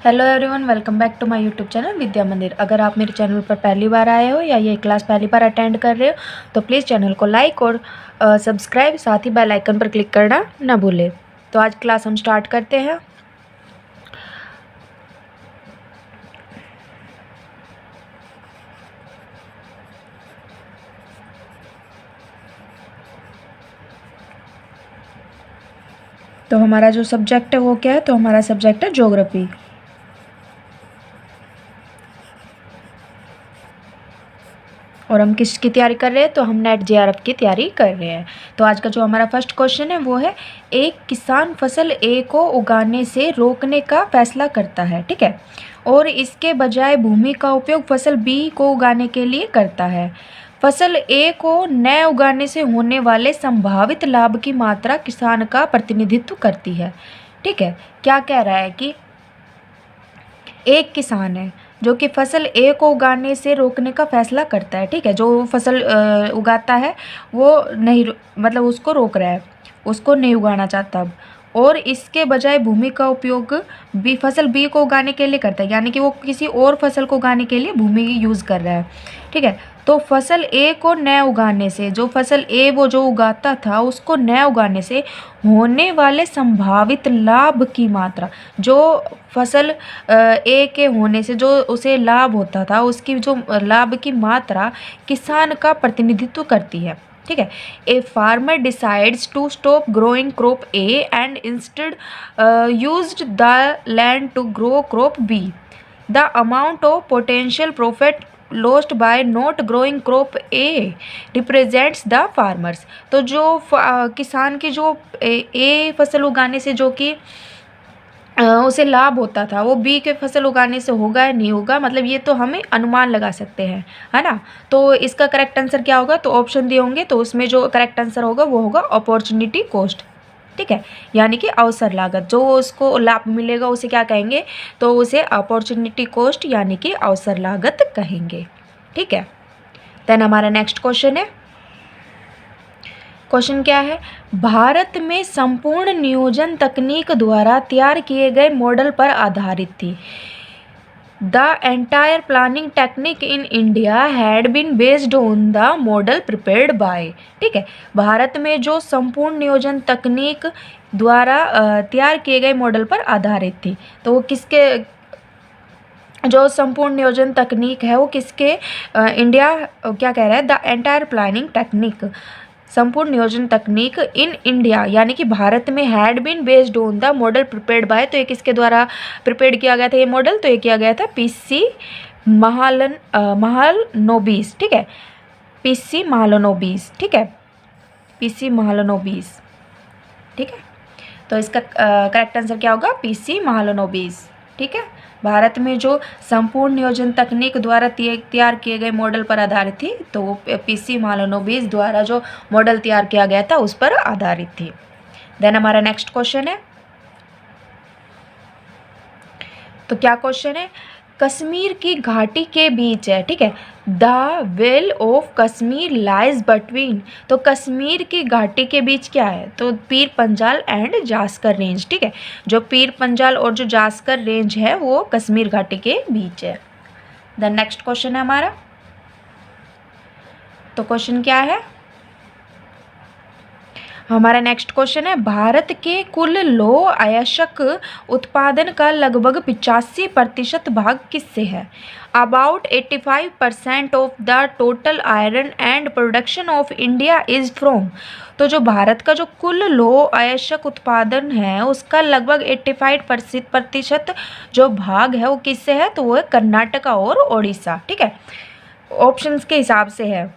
Hello everyone, welcome back to my YouTube channel Vidya Mandir. अगर आप मेरे चैनल पर पहली बार आए हो या ये क्लास पहली बार अटेंड कर रहे हो तो प्लीज़ चैनल को लाइक और सब्सक्राइब, साथ ही बेल आइकन पर क्लिक करना ना भूलें। तो आज क्लास हम स्टार्ट करते हैं। तो हमारा जो सब्जेक्ट है वो क्या है? तो हमारा सब्जेक्ट है ज्योग्राफी। और हम किसकी तैयारी कर रहे हैं? तो हम नेट जेआरएफ की तैयारी कर रहे हैं। तो आज का जो हमारा फर्स्ट क्वेश्चन है वो है, एक किसान फसल ए को उगाने से रोकने का फैसला करता है, ठीक है, और इसके बजाय भूमि का उपयोग फसल बी को उगाने के लिए करता है। फसल ए को न उगाने से होने वाले संभावित लाभ की मात्रा किसान का प्रतिनिधित्व करती है, ठीक है। क्या कह रहा है कि एक किसान है जो कि फसल ए को उगाने से रोकने का फैसला करता है, ठीक है। जो फसल उगाता है वो नहीं, मतलब उसको रोक रहा है, उसको नहीं उगाना चाहता अब, और इसके बजाय भूमि का उपयोग फसल बी को उगाने के लिए करता है, यानी कि वो किसी और फसल को उगाने के लिए भूमि यूज़ कर रहा है, ठीक है। तो फसल ए को न उगाने से, जो फसल ए वो जो उगाता था उसको न उगाने से होने वाले संभावित लाभ की मात्रा, जो फसल ए के होने से जो उसे लाभ होता था उसकी जो लाभ की मात्रा किसान का प्रतिनिधित्व करती है, ठीक है। A farmer decides to stop growing crop A and instead used the land to grow crop B. The amount of potential profit lost by not growing crop A represents the farmers। तो जो किसान की जो ए फसल उगाने से जो कि उसे लाभ होता था वो बी के फसल उगाने से होगा या नहीं होगा, मतलब ये तो हमें अनुमान लगा सकते हैं, है ना। तो इसका करेक्ट आंसर क्या होगा? तो ऑप्शन दिए होंगे, तो उसमें जो करेक्ट आंसर होगा वो होगा अपॉर्चुनिटी कॉस्ट, ठीक है, यानी कि अवसर लागत। जो उसको लाभ मिलेगा उसे क्या कहेंगे? तो उसे अपॉर्चुनिटी कॉस्ट यानी कि अवसर लागत कहेंगे, ठीक है। देन हमारा नेक्स्ट क्वेश्चन है, क्वेश्चन क्या है? भारत में संपूर्ण नियोजन तकनीक द्वारा तैयार किए गए मॉडल पर आधारित थी। The entire planning technique in India had been based on the model prepared by, ठीक है। भारत में जो संपूर्ण नियोजन तकनीक द्वारा तैयार किए गए मॉडल पर आधारित थी, तो वो किसके, जो संपूर्ण नियोजन तकनीक है वो किसके, इंडिया क्या कह रहा है? द एंटायर प्लानिंग टेक्निक, संपूर्ण नियोजन तकनीक इन इंडिया यानी कि भारत में had been based on the model prepared by. तो ये किसके द्वारा प्रिपेयर्ड किया गया था ये मॉडल? तो ये किया गया था पीसी महालनोबिस, ठीक है, पीसी महालनोबिस, ठीक है, पीसी महालनोबिस, ठीक है। तो इसका करेक्ट आंसर क्या होगा? पीसी महालनोबिस, ठीक है। भारत में जो संपूर्ण नियोजन तकनीक द्वारा तैयार किए गए मॉडल पर आधारित थी, तो वो पीसी महालनोबिस द्वारा जो मॉडल तैयार किया गया था उस पर आधारित थी। देन हमारा नेक्स्ट क्वेश्चन है, तो क्या क्वेश्चन है? कश्मीर की घाटी के बीच है, ठीक है। The well of Kashmir lies between, तो कश्मीर की घाटी के बीच क्या है? तो पीर पंजाल एंड जास्कर रेंज, ठीक है। जो पीर पंजाल और जो जास्कर रेंज है वो कश्मीर घाटी के बीच है। द नेक्स्ट क्वेश्चन है हमारा, तो क्वेश्चन क्या है? हमारा नेक्स्ट क्वेश्चन है, भारत के कुल लौह अयस्क उत्पादन का लगभग 85% भाग किससे है? About 85% of the total iron and production of India is from. तो जो भारत का जो कुल लौह अयस्क उत्पादन है उसका लगभग 85% जो भाग है वो किससे है? तो वो है कर्नाटका और ओडिशा, ठीक है। ऑप्शंस के हिसाब से है,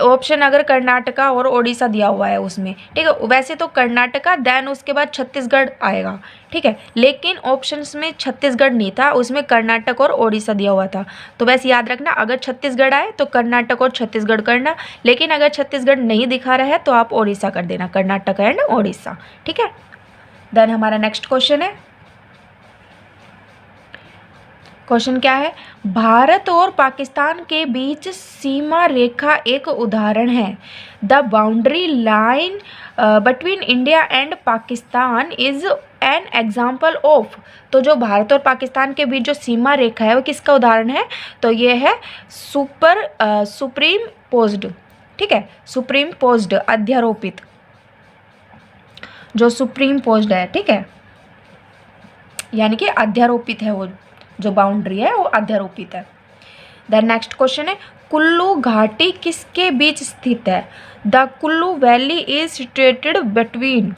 ऑप्शन अगर कर्नाटका और ओडिशा दिया हुआ है उसमें, ठीक है। वैसे तो कर्नाटका देन उसके बाद छत्तीसगढ़ आएगा, ठीक है, लेकिन ऑप्शंस में छत्तीसगढ़ नहीं था, उसमें कर्नाटक और ओडिशा दिया हुआ था। तो वैसे याद रखना, अगर छत्तीसगढ़ आए तो कर्नाटक और छत्तीसगढ़ करना, लेकिन अगर छत्तीसगढ़ नहीं दिखा रहा है तो आप ओडिशा कर देना, कर्नाटक एंड ओडिशा, ठीक है। देन हमारा नेक्स्ट क्वेश्चन है, क्वेश्चन क्या है? भारत और पाकिस्तान के बीच सीमा रेखा एक उदाहरण है। The boundary line between India and Pakistan is an example of, तो जो भारत और पाकिस्तान के बीच जो सीमा रेखा है वो किसका उदाहरण है, तो ये है सुप्रीम पोज्ड, ठीक है, सुप्रीम पोज्ड अध्यारोपित, जो सुप्रीम पोज्ड है, ठीक है, यानी कि अध्यारोपित है, वो जो बाउंड्री है वो अध्यारोपित है। देन नेक्स्ट क्वेश्चन है कुल्लू घाटी किसके बीच स्थित है, the Kullu valley is situated between,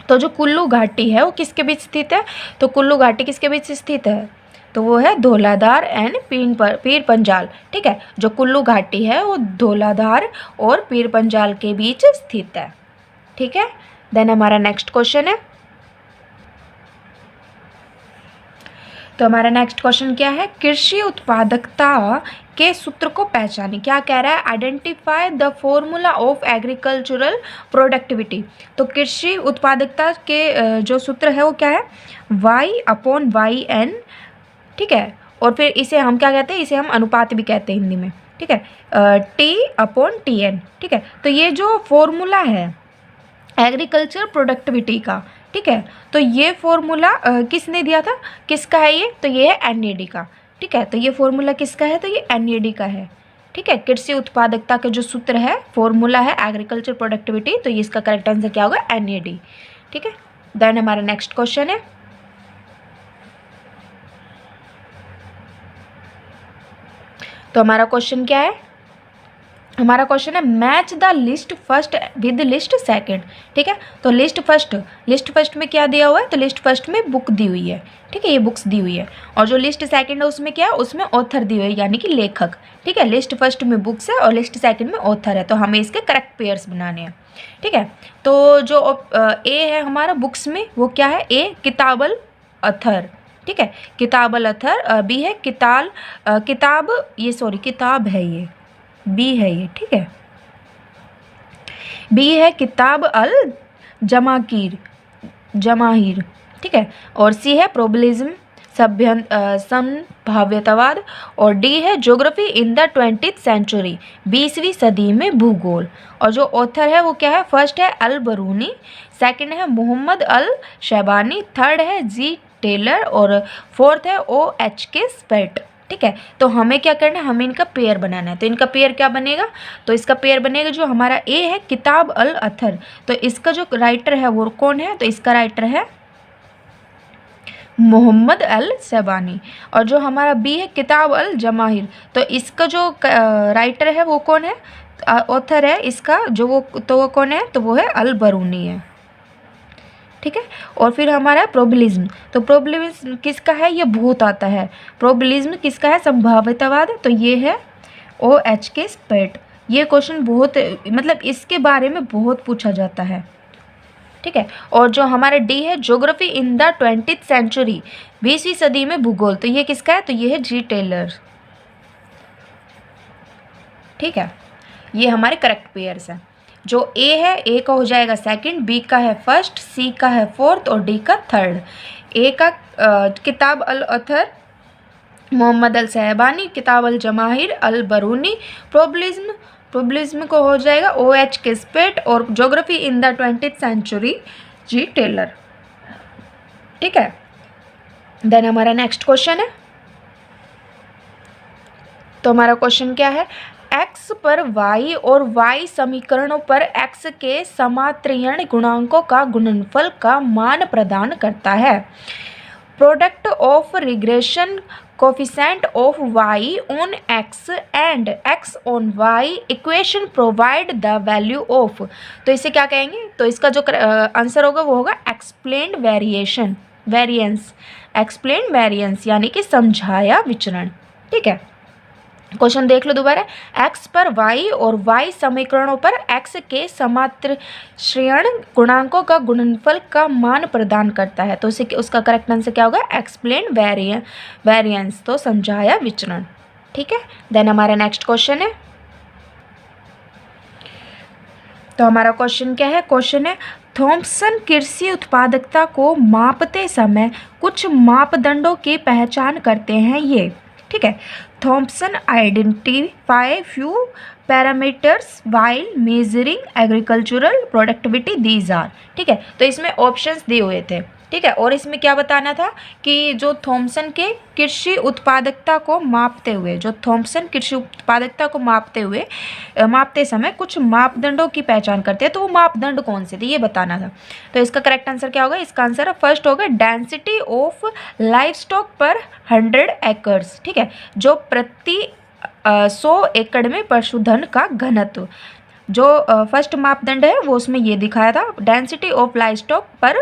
तो जो कुल्लू घाटी है वो किसके बीच स्थित है, तो कुल्लू घाटी किसके बीच स्थित है, तो वो है धौलाधार एंड पीर पंजाल, ठीक है, जो कुल्लू घाटी है वो धौलाधार और पीर पंजाल के बीच स्थित है, ठीक है। देन हमारा नेक्स्ट क्वेश्चन है, तो हमारा नेक्स्ट क्वेश्चन क्या है, कृषि उत्पादकता के सूत्र को पहचानें, क्या कह रहा है, identify the formula of agricultural productivity, तो कृषि उत्पादकता के जो सूत्र है वो क्या है, Y/YN, ठीक है, और फिर इसे हम क्या कहते हैं, इसे हम अनुपात भी कहते हैं हिंदी में, ठीक है, T/TN, ठीक है। तो ये जो फॉर्मूला है एग्रीकल्चर प्रोडक्टिविटी का, ठीक है, तो ये फॉर्मूला किसने दिया था, किसका है ये, तो ये है NAD का, ठीक है, तो ये फॉर्मूला किसका है, तो ये NAD का है, ठीक है। कृषि उत्पादकता के जो सूत्र है, फॉर्मूला है एग्रीकल्चर प्रोडक्टिविटी, तो ये इसका करेक्ट आंसर क्या होगा, NAD, ठीक है। देन हमारा नेक्स्ट क्वेश्चन है, तो हमारा क्वेश्चन क्या है, हमारा क्वेश्चन है match the list first with list second, ठीक है, तो लिस्ट फर्स्ट में क्या दिया हुआ है, तो लिस्ट फर्स्ट में बुक दी हुई है, ठीक है, ये बुक्स दी हुई है, और जो लिस्ट सेकंड है उसमें क्या है, उसमें ऑथर दी हुई है, यानी कि लेखक, ठीक है, लिस्ट फर्स्ट में बुक्स है और लिस्ट सेकंड में ऑथर है, तो हमें इसके करेक्ट पेयर्स बनाने हैं, ठीक है। तो जो ए है हमारा बुक्स में वो क्या है, ए किताबल अथर, ठीक है, किताबल अथर, बी है किताब है, ये बी है ये, ठीक है, बी है किताब अल जमाहिर, ठीक है, और सी है प्रोबेबिलिज्म संभाव्यतावाद, और डी है geography in the 20th century, 20वीं सदी में भूगोल, और जो ऑथर है वो क्या है, फर्स्ट है अल बरूनी, सेकंड है मोहम्मद अल शैबानी, थर्ड है जी टेलर और फोर्थ है OH स्पेट, ठीक है। तो हमें क्या करना है, हमें इनका पेयर बनाना है, तो इनका पेयर क्या बनेगा, तो इसका पेयर बनेगा जो हमारा ए है किताब अल अथर, तो इसका जो राइटर है वो कौन है, तो इसका राइटर है मोहम्मद अल शैबानी, और जो हमारा बी है किताब अल जमाहिर, तो इसका जो राइटर है वो कौन है, ऑथर है इसका जो वो कौन है, तो वो है अल बरूनी है, ठीक है। और फिर हमारा प्रोबेबिलिज्म, तो प्रोबेबिलिज्म किसका है, ये भूत आता है, प्रोबेबिलिज्म किसका है, संभाव्यतावाद, तो ये है OH स्पेट, ये क्वेश्चन बहुत मतलब इसके बारे में बहुत पूछा जाता है, ठीक है। और जो हमारा डी है geography in the 20th century, 20वीं सदी में भूगोल, तो ये किसका है, तो ये है जी टेलर, ठीक है। ये हमारे करेक्ट पेयर्स हैं, जो ए है, ए का हो जाएगा सेकंड, बी का है फर्स्ट, सी का है फोर्थ और डी का थर्ड। ए का किताब अल अथर मोहम्मद अल शैबानी, किताब अल जमाहिर अल बरूनी, प्रोबेबिलिज्म को हो जाएगा OH स्पेट, और geography in the 20th century G Taylor, ठीक है। देन हमारा नेक्स्ट क्वेश्चन है, तो हमारा क्वेश्चन क्या है, x पर y और y समीकरणों पर x के समात्रयन गुणांकों का गुणनफल का मान प्रदान करता है, product of regression coefficient of y on x and x on y equation provide the value of, तो इसे क्या कहेंगे, तो इसका जो आंसर होगा वो होगा एक्सप्लेन्ड वेरिएंस, यानी कि समझाया विचरण, ठीक है। क्वेश्चन देख लो दोबारा, x पर y और y समीकरणों पर x के समात्रयन गुणांकों का गुणनफल का मान प्रदान करता है, तो उसे उसका करेक्ट आंसर क्या होगा, एक्सप्लेन वेरिएंस, तो समझाया विचरण, ठीक है। देन हमारा नेक्स्ट क्वेश्चन है, तो हमारा क्वेश्चन क्या है, क्वेश्चन है थॉम्पसन कृषि उत्पादकता को मापते समय कुछ मापदंडों की पहचान करते हैं, ये ठीक है। Thompson identify few parameters while measuring agricultural productivity these are, ठीक है। तो इसमें ऑप्शंस दिए हुए थे, ठीक ठीक है। और इसमें क्या बताना था कि जो थॉमसन के कृषि उत्पादकता को मापते हुए, जो थॉमसन कृषि उत्पादकता को मापते समय कुछ मापदंडों की पहचान करते हैं, तो वो मापदंड कौन से थे ये बताना था। तो इसका करेक्ट आंसर क्या होगा? इसका आंसर फर्स्ट होगा डेंसिटी ऑफ लाइव स्टॉक पर 100 एकर्स, ठीक है, जो प्रति 100 एकड़ में पशुधन का घनत्व। जो फर्स्ट मापदंड है वो उसमें ये दिखाया था, डेंसिटी ऑफ लाइव स्टॉक पर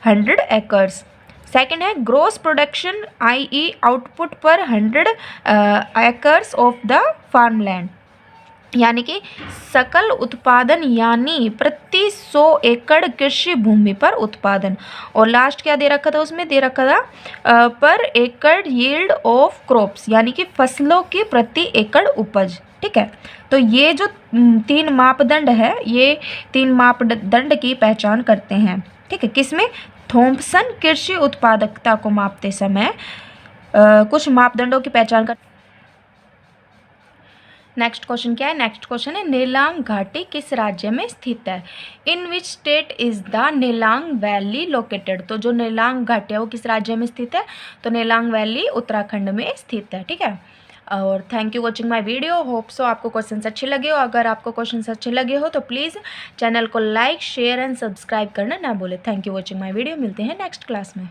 100 एकर्स। सेकेंड है ग्रोस प्रोडक्शन i.e. आउटपुट पर 100 एकर्स ऑफ द फार्मलैंड, यानी कि सकल उत्पादन यानी प्रति 100 एकड़ कृषि भूमि पर उत्पादन। और लास्ट क्या दे रखा था? उसमें दे रखा था पर एकड़ यील्ड ऑफ क्रॉप्स, यानी कि फसलों की प्रति एकड़ उपज, ठीक है। तो ये जो 3 मापदंड है, ये 3 मापदंड की पहचान करते हैं, ठीक है, किसमें? थॉमसन कृषि उत्पादकता को मापते समय कुछ मापदंडों की पहचान कर। नेक्स्ट क्वेश्चन क्या है? नेक्स्ट क्वेश्चन है नेलांग घाटी किस राज्य में स्थित है? In which state is the Nelang valley located? तो जो नेलांग घाटी है वो किस राज्य में स्थित है? तो नेलांग वैली उत्तराखंड में स्थित है, ठीक है। और thank you watching my video. Hope so आपको क्वेश्चंस अच्छे लगे हो। अगर आपको क्वेश्चंस अच्छे लगे हो तो प्लीज़ चैनल को लाइक, शेयर एंड सब्सक्राइब करना ना भूलें। Thank you watching my video. मिलते हैं नेक्स्ट क्लास में।